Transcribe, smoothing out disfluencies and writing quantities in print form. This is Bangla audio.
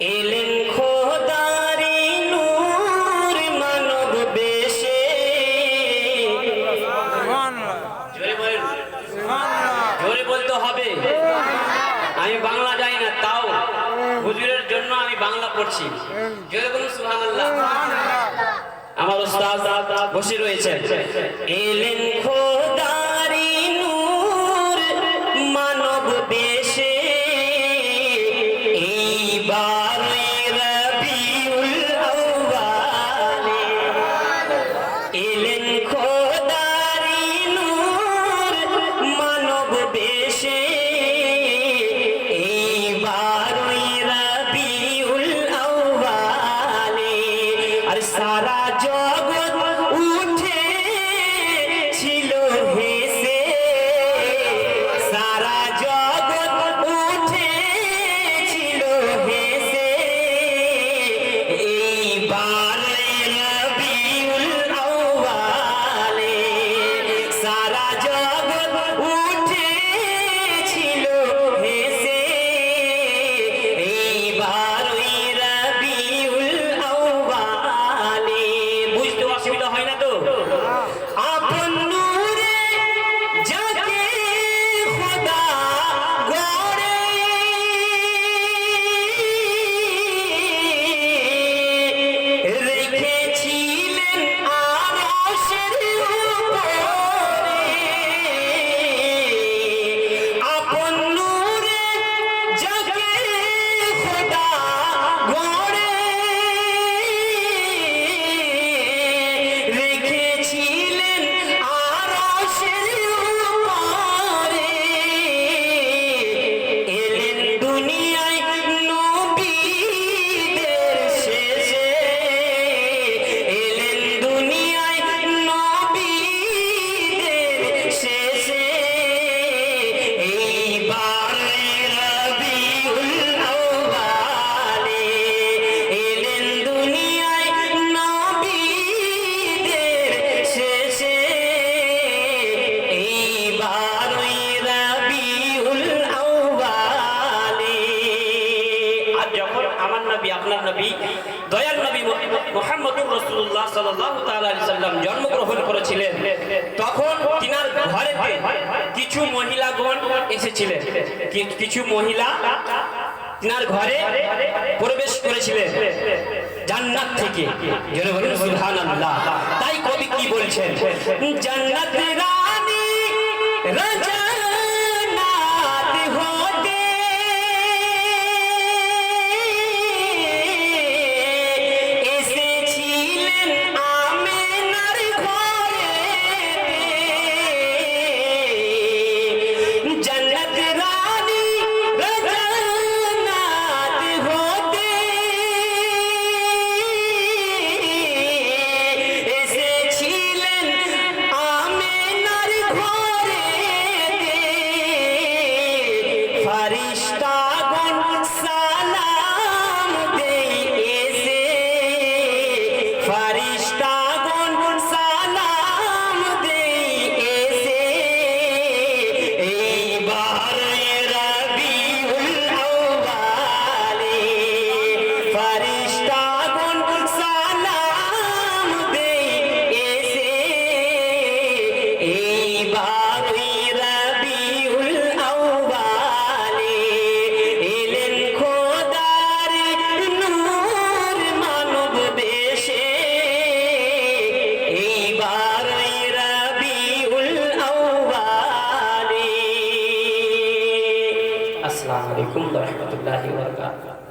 এলেন খোদারি নূর মানব বেশে। জোরে বলেন, জোরে বলতে হবে। আমি বাংলা জানি না, তাও হুজুরের জন্য আমি বাংলা পড়ছি। জোরে বলুন সুবহানাল্লাহ। আমার উস্তাদ বসে রয়েছে। এলেন খোদারি নূর মানব বেশে, এইবার রবিউল আউয়ালে। এলেন খোদারি নূর মানব বেশে, এইবার রবিউল আউয়ালে। আর সারা জগৎ উঠে ছিল হেসে, সারা জগৎ উঠে ছিল হেসে, এইবার রবিউল আউয়ালে। সারা জগৎ উঠে ছিল হেসে, এইবার রবিউল আউয়ালে। বুঝতে অসুবিধা হয় না তো? আপন নূরে যাকে খোদা গড়ে, রেখেছিলেন আরশের উপরে। আপন নূরে যাকে খোদা গড়ে, রেখেছিলেন আরশের উপরে। এলেন দুনিয়ায় নবীদের শেষে, এলেন দুনিয়ায় নবীদের শেষে, এইবার রবিউল আউয়ালে। এলেন দুনিয়ায় নবীদের শেষে, এইবার রবিউল আউয়ালে। আর যখন আমার নবী, আপনার নবী, দয়াল নবী মুহাম্মদুর রাসূলুল্লাহ সাল্লাল্লাহু তাআলা আলাইহি সাল্লাম জন্মগ্রহণ করেছিলেন, তখন তিনার ঘরেতে কিছু মহিলাগণ এসেছিলেন। কিছু মহিলা তিনার ঘরে প্রবেশ করেছিলেন জান্নাত থেকে। জোরে বলুন সুবহানাল্লাহ। তাই কবি কি বলছেন? জান্নাত রানী রাজানাত হতে, এসেছিলেন আমেনার ঘরেতে। জান্নাত রানী রাজানাত হতে, এসেছিলেন আমেনার ঘরেতে। ফারিস্তাগণ সালাম দেই এসে, ফারিস্তাগণ সালাম দেই এসে, এইবার রবিউল আউয়ালে। ফারিস্তাগণ সালাম দেই এসে, এইবার রবিউল আউয়ালে। এলেন খোদার নূর মানব বেশে, এইবার রবিউল আউয়ালে। আসসালামু আলাইকুম ওয়া রাহমাতুল্লাহি ওয়া বারাকাতুহু।